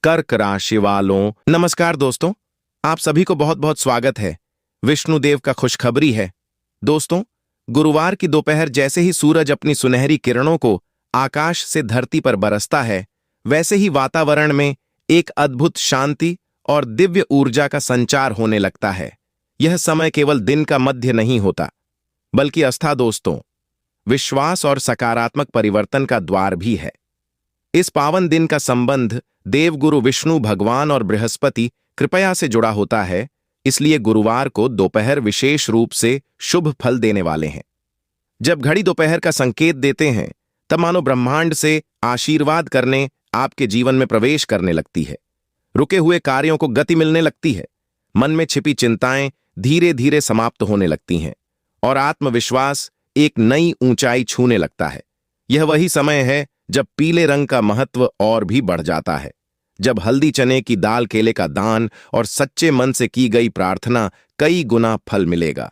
कर्क राशि वालों, नमस्कार दोस्तों। आप सभी को बहुत बहुत स्वागत है। विष्णुदेव का खुशखबरी है। दोस्तों, गुरुवार की दोपहर जैसे ही सूरज अपनी सुनहरी किरणों को आकाश से धरती पर बरसता है, वैसे ही वातावरण में एक अद्भुत शांति और दिव्य ऊर्जा का संचार होने लगता है। यह समय केवल दिन का मध्य नहीं होता, बल्कि आस्था, दोस्तों, विश्वास और सकारात्मक परिवर्तन का द्वार भी है। इस पावन दिन का संबंध देवगुरु विष्णु भगवान और बृहस्पति कृपया से जुड़ा होता है, इसलिए गुरुवार को दोपहर विशेष रूप से शुभ फल देने वाले हैं। जब घड़ी दोपहर का संकेत देते हैं, तब मानो ब्रह्मांड से आशीर्वाद करने आपके जीवन में प्रवेश करने लगती है। रुके हुए कार्यों को गति मिलने लगती है, मन में छिपी चिंताएं धीरे धीरे समाप्त होने लगती हैं और आत्मविश्वास एक नई ऊंचाई छूने लगता है। यह वही समय है जब पीले रंग का महत्व और भी बढ़ जाता है, जब हल्दी चने की दाल केले का दान और सच्चे मन से की गई प्रार्थना कई गुना फल मिलेगा।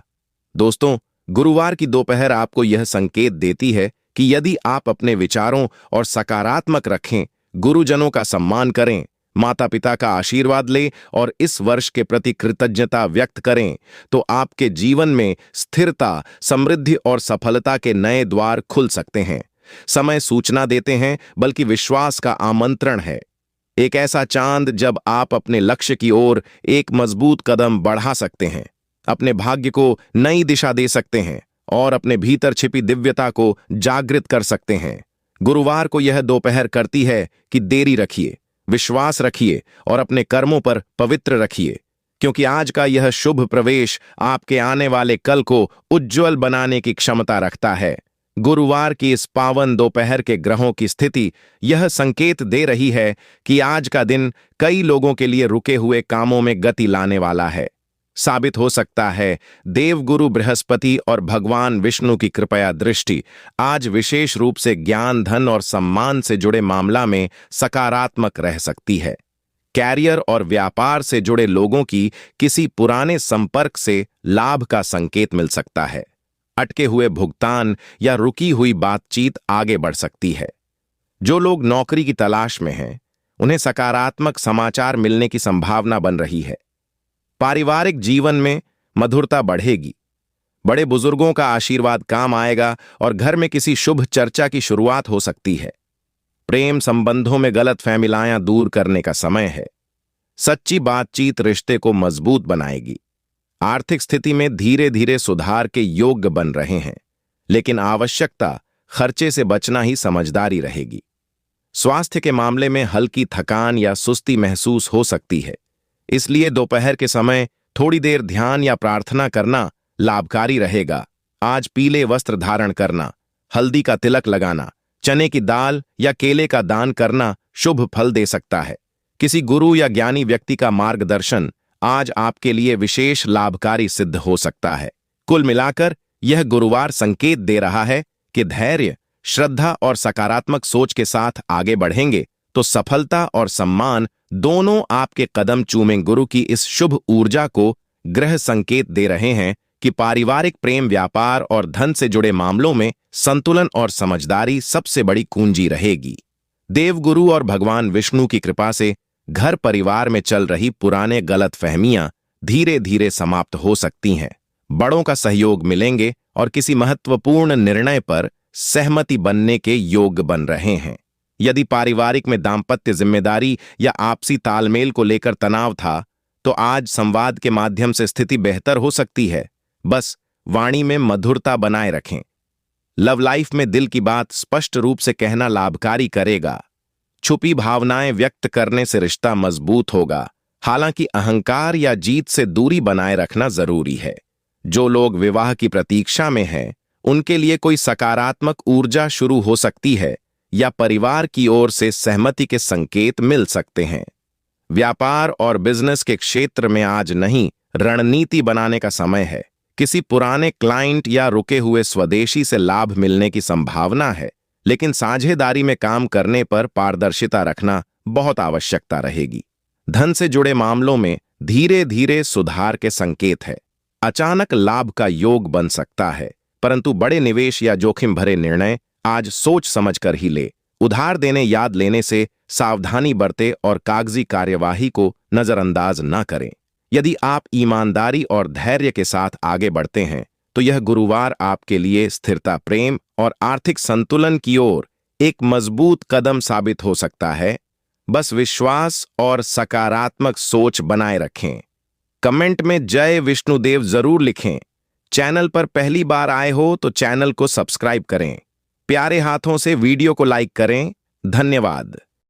दोस्तों, गुरुवार की दोपहर आपको यह संकेत देती है कि यदि आप अपने विचारों और सकारात्मक रखें, गुरुजनों का सम्मान करें, माता पिता का आशीर्वाद लें और इस वर्ष के प्रति कृतज्ञता व्यक्त करें, तो आपके जीवन में स्थिरता, समृद्धि और सफलता के नए द्वार खुल सकते हैं। समय सूचना देते हैं, बल्कि विश्वास का आमंत्रण है। एक ऐसा चांद जब आप अपने लक्ष्य की ओर एक मजबूत कदम बढ़ा सकते हैं, अपने भाग्य को नई दिशा दे सकते हैं और अपने भीतर छिपी दिव्यता को जागृत कर सकते हैं। गुरुवार को यह दोपहर करती है कि देरी रखिए, विश्वास रखिए और अपने कर्मों पर पवित्र रखिए, क्योंकि आज का यह शुभ प्रवेश आपके आने वाले कल को उज्जवल बनाने की क्षमता रखता है। गुरुवार की इस पावन दोपहर के ग्रहों की स्थिति यह संकेत दे रही है कि आज का दिन कई लोगों के लिए रुके हुए कामों में गति लाने वाला है। साबित हो सकता है देवगुरु बृहस्पति और भगवान विष्णु की कृपया दृष्टि आज विशेष रूप से ज्ञान, धन और सम्मान से जुड़े मामला में सकारात्मक रह सकती है। कैरियर और व्यापार से जुड़े लोगों की किसी पुराने संपर्क से लाभ का संकेत मिल सकता है। अटके हुए भुगतान या रुकी हुई बातचीत आगे बढ़ सकती है। जो लोग नौकरी की तलाश में हैं, उन्हें सकारात्मक समाचार मिलने की संभावना बन रही है। पारिवारिक जीवन में मधुरता बढ़ेगी, बड़े बुजुर्गों का आशीर्वाद काम आएगा और घर में किसी शुभ चर्चा की शुरुआत हो सकती है। प्रेम संबंधों में गलतफहमियां दूर करने का समय है। सच्ची बातचीत रिश्ते को मजबूत बनाएगी। आर्थिक स्थिति में धीरे धीरे सुधार के योग्य बन रहे हैं, लेकिन आवश्यकता खर्चे से बचना ही समझदारी रहेगी। स्वास्थ्य के मामले में हल्की थकान या सुस्ती महसूस हो सकती है, इसलिए दोपहर के समय थोड़ी देर ध्यान या प्रार्थना करना लाभकारी रहेगा। आज पीले वस्त्र धारण करना, हल्दी का तिलक लगाना, चने की दाल या केले का दान करना शुभ फल दे सकता है। किसी गुरु या ज्ञानी व्यक्ति का मार्गदर्शन आज आपके लिए विशेष लाभकारी सिद्ध हो सकता है। कुल मिलाकर यह गुरुवार संकेत दे रहा है कि धैर्य, श्रद्धा और सकारात्मक सोच के साथ आगे बढ़ेंगे तो सफलता और सम्मान दोनों आपके कदम चूमें। गुरु की इस शुभ ऊर्जा को ग्रह संकेत दे रहे हैं कि पारिवारिक प्रेम, व्यापार और धन से जुड़े मामलों में संतुलन और समझदारी सबसे बड़ी कुंजी रहेगी। देवगुरु और भगवान विष्णु की कृपा से घर परिवार में चल रही पुराने गलतफहमियां धीरे धीरे समाप्त हो सकती हैं। बड़ों का सहयोग मिलेंगे और किसी महत्वपूर्ण निर्णय पर सहमति बनने के योग बन रहे हैं। यदि पारिवारिक में दाम्पत्य जिम्मेदारी या आपसी तालमेल को लेकर तनाव था, तो आज संवाद के माध्यम से स्थिति बेहतर हो सकती है। बस वाणी में मधुरता बनाए रखें। लव लाइफ में दिल की बात स्पष्ट रूप से कहना लाभकारी करेगा। छुपी भावनाएं व्यक्त करने से रिश्ता मजबूत होगा। हालांकि अहंकार या जीत से दूरी बनाए रखना जरूरी है। जो लोग विवाह की प्रतीक्षा में हैं, उनके लिए कोई सकारात्मक ऊर्जा शुरू हो सकती है या परिवार की ओर से सहमति के संकेत मिल सकते हैं। व्यापार और बिजनेस के क्षेत्र में आज नहीं, रणनीति बनाने का समय है। किसी पुराने क्लाइंट या रुके हुए स्वदेशी से लाभ मिलने की संभावना है, लेकिन साझेदारी में काम करने पर पारदर्शिता रखना बहुत आवश्यकता रहेगी। धन से जुड़े मामलों में धीरे धीरे सुधार के संकेत है। अचानक लाभ का योग बन सकता है, परंतु बड़े निवेश या जोखिम भरे निर्णय आज सोच समझकर ही ले। उधार देने याद लेने से सावधानी बरतें और कागजी कार्यवाही को नजरअंदाज न करें। यदि आप ईमानदारी और धैर्य के साथ आगे बढ़ते हैं तो यह गुरुवार आपके लिए स्थिरता, प्रेम और आर्थिक संतुलन की ओर एक मजबूत कदम साबित हो सकता है। बस विश्वास और सकारात्मक सोच बनाए रखें। कमेंट में जय विष्णुदेव जरूर लिखें। चैनल पर पहली बार आए हो तो चैनल को सब्सक्राइब करें। प्यारे हाथों से वीडियो को लाइक करें। धन्यवाद।